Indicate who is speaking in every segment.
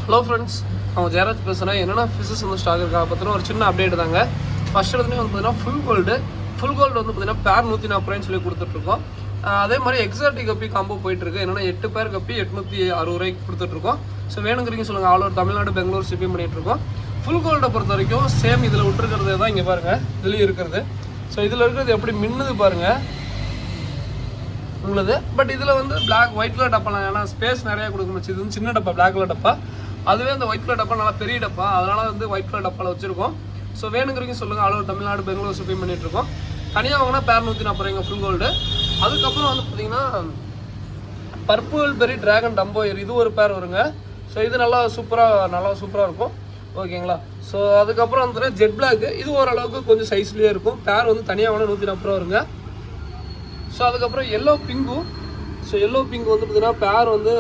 Speaker 1: Hello friends, நான் ஜெயராஜ் பேசுகிறேன். என்னென்ன ஃபிஷஸ் வந்து ஸ்டாக் இருக்கா பார்த்தீங்கன்னா ஒரு சின்ன அப்டேட் தாங்க. ஃபர்ஸ்ட் இடத்துலேயும் வந்து பார்த்தீங்கன்னா ஃபுல் கோல்டு வந்து பார்த்தீங்கன்னா பேர் 140 ரூபாய்னு சொல்லி கொடுத்துட்ருக்கோம். அதே மாதிரி எக்ஸாட்டிக் கப்பி காம்போ போயிட்டுருக்கு. என்னென்னா 8 பேர் கப்பி 860 ரூபாய்க்கு கொடுத்துட்ருக்கோம். ஸோ வேணுங்கிறீங்க சொல்லுங்கள். All over Tamil Nadu, Bangalore shipping பண்ணிகிட்ருக்கோம். ஃபுல் கோல்டை பொறுத்த வரைக்கும் சேம் இதில் விட்டுருக்கிறது தான் இங்கே பாருங்கள், இதுலேயும் இருக்கிறது. ஸோ இதில் இருக்கிறது எப்படி மின்னுது பாருங்கள் உங்களுது. பட் இதில் வந்து ஒயிட் கலர் டப்பாலாம், ஏன்னா ஸ்பேஸ் நிறையா கொடுக்க முடிச்சு. இது வந்து சின்ன டப்பா, பிளாக் கலர் டப்பா. அதுவே அந்த ஒயிட் கலர் டப்பா நல்லா பெரிய டப்பா, அதனால் வந்து ஒயிட் கலர் டப்பாவில் வச்சுருக்கோம். ஸோ வேணுங்கிறீங்க சொல்லுங்கள். All over Tamil Nadu, Bangalore shipping பண்ணிகிட்ருக்கோம். தனியாக வாங்கினா பேர் 140 ரூபாய்ங்க ஃபுல் கோல்டு. அதுக்கப்புறம் வந்து பார்த்தீங்கன்னா பர்பிள் பெரி டிராகன் டம்போயர், இது ஒரு பேர் வருங்க. ஸோ இது நல்லா சூப்பராக இருக்கும். ஓகேங்களா. ஸோ அதுக்கப்புறம் வந்து ஜெட் பிளாக், இது ஓரளவுக்கு கொஞ்சம் சைஸ்லேயே இருக்கும். பேர் வந்து தனியாக வாங்கினா 140 ரூபா வருங்க. ஸோ அதுக்கப்புறம் yellow pink. So yellow pink வந்து பார்த்தீங்கன்னா பேர் வந்து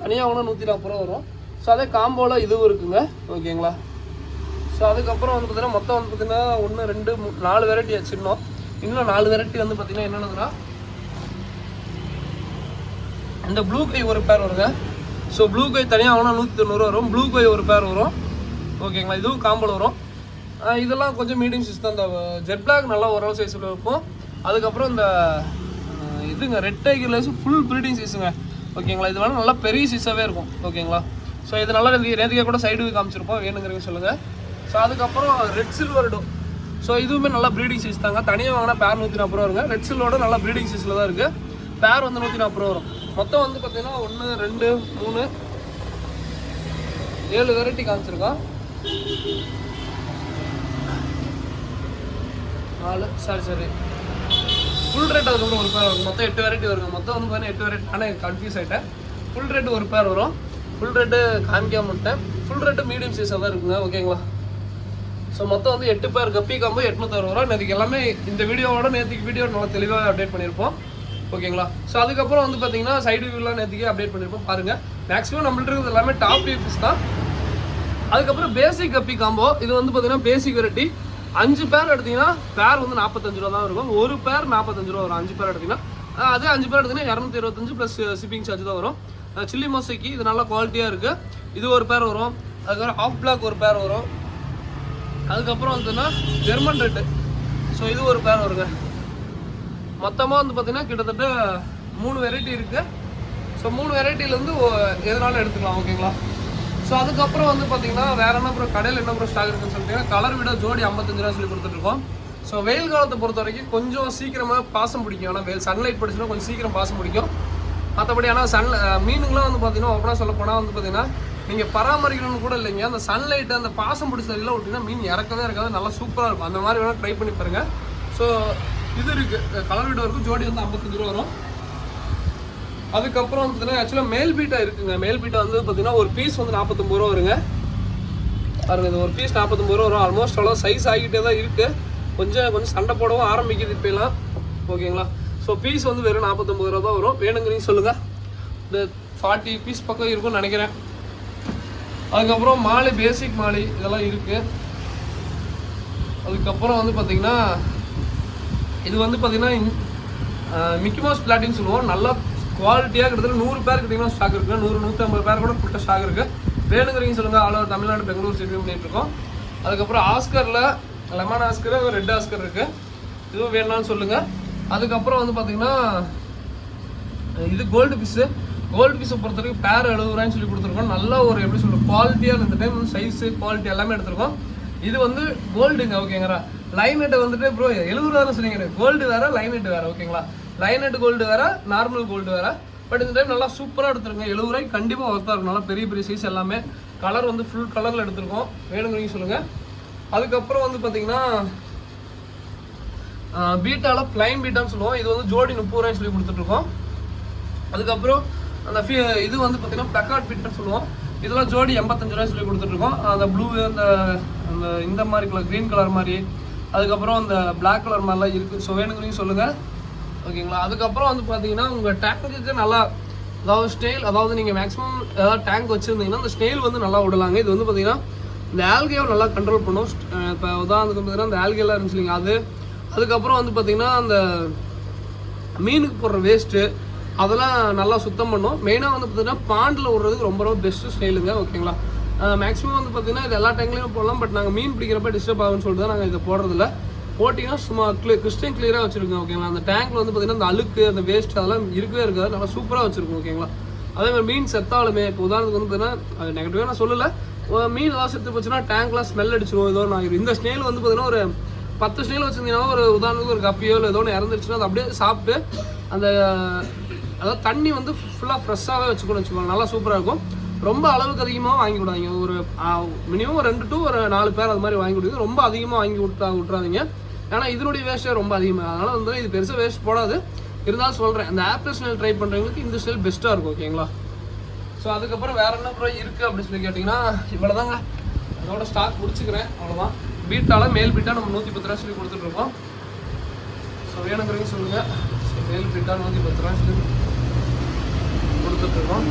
Speaker 1: தனியாக வாங்கினா 140 ரூபா வரும். ஸோ அதே காம்போவில் இதுவும் இருக்குங்க. ஓகேங்களா. ஸோ அதுக்கப்புறம் வந்து பார்த்தீங்கன்னா மொத்தம் வந்து பார்த்தீங்கன்னா 1 2 3 4 வெரைட்டி வச்சுருந்தோம். இன்னும் 4 வெரைட்டி வந்து பார்த்தீங்கன்னா என்னென்னதுன்னா இந்த ப்ளூ கை ஒரு பேர் வருங்க. ஸோ ப்ளூ கை தனியாக வாங்கினா 190 வரும். ப்ளூ கை ஒரு பேர் வரும். ஓகேங்களா. இதுவும் காம்போவில் வரும். இதெல்லாம் கொஞ்சம் மீடியம் சைஸ் தான். இந்த ஜெட் பிளாக் நல்லா ஓரளவு சைஸில் இருக்கும். அதுக்கப்புறம் இந்த இதுங்க ரெட் டைகர்ஸ் ஃபுல் ப்ரீடிங் சைஸுங்க. ஓகேங்களா. இது வேணால் நல்லா பெரிய சைஸாகவே இருக்கும். ஓகேங்களா. ஸோ இது நல்லா நேற்றுக்கே கூட சைடு காமிச்சிருப்போம், வேணுங்கிறீங்க சொல்லுங்கள். ஸோ அதுக்கப்புறம் ரெட் சில்வர்டோ. ஸோ இதுவுமே நல்லா ப்ரீடிங் சைஸ் தாங்க. தனியாக வாங்கினா பேர் 140 ரூபா வருங்க. ரெட் சில்வர்டோ நல்லா ப்ரீடிங் சைஸில் தான் இருக்குது. பேர் வந்து 140 ரூபா வரும். மொத்தம் வந்து பார்த்தீங்கன்னா 1 2 3 7 வெரைட்டி காமிச்சிருக்கோம். 4 சரி ஃபுல் ரேட் அதுக்கப்புறம் ஒரு பேர் வரும். மொத்தம் 8 வெரைட்டி வருங்க. மொத்தம் வந்து பார்த்தீங்கன்னா 8 வெரைட்டி. ஆனால் கன்ஃபியூஸ் ஆகிட்டேன். ஃபுல் ரேட்டு ஒரு பேர் வரும். ஃபுல் ரேட்டு காமிக்காம விட்டேன். ஃபுல் ரேட்டு மீடியம் சைஸாக தான் இருக்குங்க. ஓகேங்களா. ஸோ மொத்தம் வந்து 8 பேர் கப்பி காம்போ 860 ரூபா. நேற்றுக்கு எல்லாமே இந்த வீடியோவோட நேற்றுக்கு வீடியோ நல்லா தெளிவாக அப்டேட் பண்ணியிருப்போம். ஓகேங்களா. ஸோ அதுக்கப்புறம் வந்து பார்த்தீங்கன்னா சைடு வியூலாம் நேற்றுக்கே அப்டேட் பண்ணியிருப்போம் பாருங்கள். மேக்ஸிமம் நம்மள்ட்ட இருக்கிறது எல்லாமே டாப் பீஸ் தான். அதுக்கப்புறம் பேசிக் கப்பி காம்போ, இது வந்து பார்த்தீங்கன்னா பேசிக் வெரைட்டி. 5 பேர் எடுத்தீங்கன்னா பேர் வந்து 45 ரூபா தான் இருக்கும். ஒரு பேர் 45 ரூபா வரும். 5 பேர் எடுத்தீங்கன்னா அதே 5 பேர் எடுத்தீங்கன்னா 225 ப்ளஸ் ஷிப்பிங் சார்ஜ் தான் வரும். சில்லி மொசைக்கு இது நல்லா குவாலிட்டியாக இருக்குது. இது ஒரு பேர் வரும். அதுக்கப்புறம் ஆஃப் பிளாக் ஒரு பேர் வரும். அதுக்கப்புறம் வந்துன்னா ஜெர்மன் ரெட்டு. ஸோ இது ஒரு பேர் வருங்க. மொத்தமாக வந்து பார்த்தீங்கன்னா கிட்டத்தட்ட 3 வெரைட்டி இருக்குது. ஸோ 3 வெரைட்டிலேருந்து எதனாலும் எடுத்துக்கலாம். ஓகேங்களா. ஸோ அதுக்கப்புறம் வந்து பார்த்தீங்கன்னா வேறு என்ன அப்புறம் கடையில் என்ன அப்புறம் ஸ்டாக் இருக்குன்னு சொல்லிட்டு கலர் விட ஜோடி 55 ரூபா சொல்லி கொடுத்துட்ருக்கோம். ஸோ வெயில் காலத்தை பொறுத்த வரைக்கும் கொஞ்சம் சீக்கிரமாக பாசம் பிடிக்கும். ஆனால் சன்லைட் படிச்சுன்னா கொஞ்சம் சீக்கிரம் பாசம் பிடிக்கும். மற்றபடி ஆனால் மீனுங்களாம் வந்து பார்த்தீங்கன்னா ஓப்பனாக சொல்ல போனால் வந்து பார்த்தீங்கன்னா நீங்கள் பராமரிக்கணும்னு கூட இல்லைங்க. அந்த சன்லைட்டு அந்த பாசம் பிடிச்ச எல்லாம் விட்டிங்கன்னா மீன் இறக்கவே இருக்காது. நல்லா சூப்பராக இருக்கும். அந்த மாதிரி வேணால் ட்ரை பண்ணி பாருங்கள். ஸோ இது இருக்குது, கலர் வீடு இருக்கும். ஜோடி வந்து 55 ரூபா வரும். அதுக்கப்புறம் வந்து பார்த்தீங்கன்னா ஆக்சுவலாக மேல் பீட்டா இருக்குங்க. மேல் பீட்டா வந்து பார்த்தீங்கன்னா ஒரு பீஸ் வந்து 49 ரூபா வருங்க. பாருங்கள், இது ஒரு பீஸ் 49 ரூபா வரும். ஆல்மோஸ்ட் அவ்வளோ சைஸ் ஆகிட்டே தான் இருக்குது. கொஞ்சம் சண்டை போடவும் ஆரம்பிக்குது இப்போலாம். ஓகேங்களா. ஸோ பீஸ் வந்து வெறும் 49 ரூபா தான் வரும். வேணுங்கிறீங்க சொல்லுங்கள். இந்த 40 பீஸ் பக்கம் இருக்கும்னு நினைக்கிறேன். அதுக்கப்புறம் மாலி, பேசிக் மாலி இதெல்லாம் இருக்குது. அதுக்கப்புறம் வந்து பார்த்திங்கன்னா இது வந்து பார்த்திங்கன்னா மிக்கி மவுஸ் பிளாட்டின்னு சொல்லுவோம். நல்லா குவாலிட்டியாக கிட்டத்தட்ட 100 பேர் கிட்டிங்கன்னா ஸ்டாக் இருக்குது. 100-150 பேர் கூட கிட்ட ஸ்டாக் இருக்குது. வேணுங்கிறீங்க சொல்லுங்கள். All over Tamil Nadu, Bangalore shipping பண்ணிகிட்ருக்கோம். அதுக்கப்புறம் ஆஸ்கரில் லெமன் ஆஸ்கர், ரெட் ஆஸ்கர் இருக்குது. இதுவும் வேணும்னு சொல்லுங்கள். அதுக்கப்புறம் வந்து பார்த்திங்கன்னா இது கோல்டு பீஸை பொறுத்த வரைக்கும் பேர் 70 ரூபாய்ன்னு சொல்லி கொடுத்துருக்கோம். நல்ல ஒரு எப்படி சொல்லுவோம் குவாலிட்டியாக இந்த டைம் வந்து சைஸு குவாலிட்டி எல்லாமே எடுத்துருக்கோம். இது வந்து கோல்டுங்க. ஓகேங்களா. லைனெட்டை வந்துட்டு ப்ரோ 70 ரூபா சொன்னீங்க. கோல்டு வேறு, லைனெட் வேறு. ஓகேங்களா. லைனெட் கோல்டு வேறு, நார்மல் கோல்டு வேறு. பட் இந்த டைம் நல்லா சூப்பராக எடுத்துருங்க. 70 ரூபாய்க்கு கண்டிப்பாக ஒர்த்தாக இருக்கும். நல்லா பெரிய சைஸ் எல்லாமே. கலர் வந்து ஃபுல் கலரில் எடுத்துருக்கோம். வேணுங்கிறீங்க சொல்லுங்கள். அதுக்கப்புறம் வந்து பார்த்தீங்கன்னா பீட்டாவில் ப்ளைன் பீட்டான்னு சொல்லுவோம். இது வந்து ஜோடி 30 ரூபாய்ன்னு சொல்லி கொடுத்துட்ருக்கோம். அதுக்கப்புறம் அந்த இது வந்து பார்த்தீங்கன்னா பிளக்கார்ட் பீட்னு சொல்லுவோம். இதெல்லாம் ஜோடி 85 ரூபாய் சொல்லி கொடுத்துட்ருக்கோம். அந்த ப்ளூ இந்த மாதிரி கலர், க்ரீன் கலர் மாதிரி, அதுக்கப்புறம் அந்த பிளாக் கலர் மாதிரிலாம் இருக்குது. ஸோ வேணுங்கிறீங்க சொல்லுங்கள். ஓகேங்களா. அதுக்கப்புறம் வந்து பார்த்தீங்கன்னா உங்கள் டேங்குக்கு நல்லா அதாவது நீங்கள் மேக்ஸிமம் ஏதாவது டேங்க் வச்சுருந்தீங்கன்னா அந்த ஸ்னெயில் வந்து நல்லா விடலாங்க. இது வந்து பார்த்தீங்கன்னா இந்த ஆல்கேவை நல்லா கண்ட்ரோல் பண்ணும். இப்போ உதாரணத்துக்கு பார்த்தீங்கன்னா அந்த ஆல்கேலாம் இருந்துச்சுங்க அது. அதுக்கப்புறம் வந்து பார்த்தீங்கன்னா அந்த மீனுக்கு போடுற வேஸ்ட்டு, அதெல்லாம் நல்லா சுத்தம் பண்ணும். மெயினாக வந்து பார்த்தீங்கன்னா பாண்டில் விடுறதுக்கு ரொம்ப ரொம்ப பெஸ்ட்டு ஸ்டைலுங்க. ஓகேங்களா, மேக்ஸிமம் வந்து பார்த்தீங்கன்னா இது எல்லா டேங்க்லையும் போடலாம். பட் நாங்கள் மீன் பிடிக்கிறப்ப டிஸ்டர்ப் ஆகுன்னு சொல்லிட்டு தான் நாங்கள் இதை போடுறதில்ல. போட்டிங்கன்னா சும்மா கிறிஸ்டின் கிளியராக வச்சுருக்கோம். ஓகேங்களா, அந்த டேங்க்கில் வந்து பார்த்தீங்கன்னா அந்த அழுக்கு அந்த வேஸ்ட் அதெல்லாம் இருக்கவே இருக்காது, நல்லா சூப்பராக வச்சுருக்கோம். ஓகேங்களா, அதே மாதிரி மீன் செத்தாலுமே இப்போ உதாரணத்துக்கு வந்து பார்த்தீங்கன்னா அது நெகட்டிவாக நான் சொல்லலை, மீன் ஏதாவது செத்து போச்சுன்னா டேங்க்லாம் ஸ்மெல் அடிச்சிடும். ஏதோ நான் இந்த ஸ்னேல் வந்து பார்த்தீங்கன்னா ஒரு 10 ஸ்னேல் வச்சுருந்தீங்கன்னா ஒரு உதாரணத்துக்கு ஒரு கப்பியோ இல்லை ஏதோ ஒன்று இறந்துருச்சுன்னா அது அப்படியே சாப்பிட்டு அந்த அதாவது தண்ணி வந்து ஃபுல்லாக ஃப்ரெஷ்ஷாகவே வச்சுக்கோன்னு நல்லா சூப்பராக இருக்கும். ரொம்ப அளவுக்கு அதிகமாக வாங்கி விடாதீங்க. ஒரு மினிமம் 2 to 4 பேர் அது மாதிரி வாங்கி கொடுங்க. ரொம்ப அதிகமாக வாங்கி விட்றாதீங்க. ஏன்னா இதனுடைய வேஸ்ட்டே ரொம்ப அதிகமாக, அதனால் வந்து இது பெருசாக வேஸ்ட் போடாது. இருந்தாலும் சொல்கிறேன், அந்த ஆப்பிள் ஸ்னேல் ட்ரை பண்ணுறவங்களுக்கு இந்த ஸ்டைல் பெஸ்ட்டாக இருக்கும். ஓகேங்களா, ஸோ அதுக்கப்புறம் வேறு என்ன ப்ரோ இருக்குது அப்படின்னு சொல்லி கேட்டிங்கன்னா இவ்வளோ தாங்க. அதோட ஸ்டாக் முடிச்சுக்கிறேன், அவ்வளோதான். பீட்டால் மேல் பீட்டா நம்ம 110 ரூபா சொல்லி கொடுத்துட்ருக்கோம். ஸோ வேணுங்கிறீங்க சொல்லுங்கள். ஸோ மேல் பீட்டா 110 ரூபா சொல்லி கொடுத்துட்ருக்கோம்.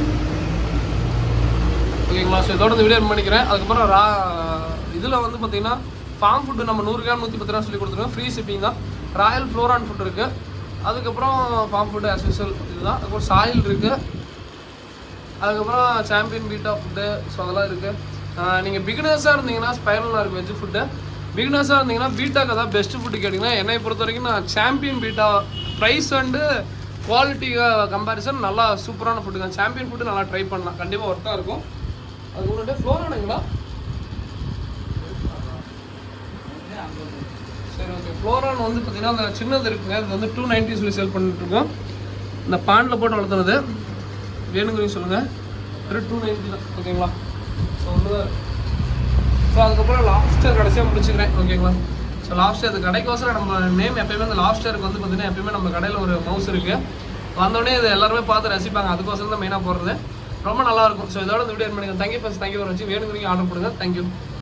Speaker 1: ஓகேங்களா, ஸோ இதோட இந்த வீடியோ பண்ணிக்கிறேன். அதுக்கப்புறம் இதில் வந்து பார்த்தீங்கன்னா ஃபார்ம் ஃபுட்டு நம்ம 100 கிராம் 110 ரூபா சொல்லி கொடுத்துருக்கோம். ஃப்ரீ ஷிப்பிங் தான். ராயல் ஃப்ளோரான் ஃபுட் இருக்குது. அதுக்கப்புறம் ஃபார்ம் ஃபுட்டு ஆஸ் யூசுவல் இதுதான். அதுக்கப்புறம் சாயில் இருக்குது. அதுக்கப்புறம் சாம்பியன் பீட்டா ஃபுட்டு, ஸோ அதெல்லாம் இருக்குது. நீங்கள் பிகினர்ஸாக இருந்தீங்கன்னா ஸ்பைரல் இருக்குது வெஜ் ஃபுட்டு. பிகினர்ஸாக இருந்தீங்கன்னா பீட்டாக்கு அதான் பெஸ்ட்டு ஃபுட்டு கேட்டிங்கன்னா என்னை பொறுத்த வரைக்கும் நான் champion betta price and quality comparison நல்லா சூப்பரான ஃபுட்டு தான். சாம்பியன் ஃபுட்டு நல்லா ட்ரை பண்ணலாம், கண்டிப்பாக ஒர்த்தாக இருக்கும். அதுக்கு முன்னாடி ஃப்ளோரானுங்களா? சரி, ஓகே. ஃப்ளோரான் வந்து பார்த்தீங்கன்னா அந்த சின்னது இருக்குங்க, அது வந்து 290 சொல்லி சேல் பண்ணிட்டுருக்கோம். இந்த பாண்டில் போட்டு வளர்த்துனது வேணுங்கிறீங்க சொல்லுங்கள். வெறும் 290 தான். ஓகேங்களா, ஸோ ஒன்று தான். ஸோ அதுக்கப்புறம் லாப்ஸ்டர் கடைசியாக முடிச்சுக்கிறேன். ஓகேங்களா, ஸோ லாப்ஸ்டர் அது கடைக்கோசரம் நம்ம நேம் எப்பயுமே அந்த லாப்ஸ்டருக்கு வந்து பார்த்தீங்கன்னா எப்பயுமே நம்ம கடையில் ஒரு மவுஸ் இருக்குது. வந்தோடனே இது எல்லாருமே பார்த்து ரசிப்பாங்க, அதுக்கோசரம் தான் மெயினாக போடுறது. ரொம்ப நல்லாயிருக்கும். ஸோ இதோட இந்த வீடியோ பண்ணிக்கிறேன். தேங்க்யூ ஃபார் வாட்சிங். வேணுங்கிறீங்க ஆர்டர் பண்ணுங்கள். தேங்க்யூ.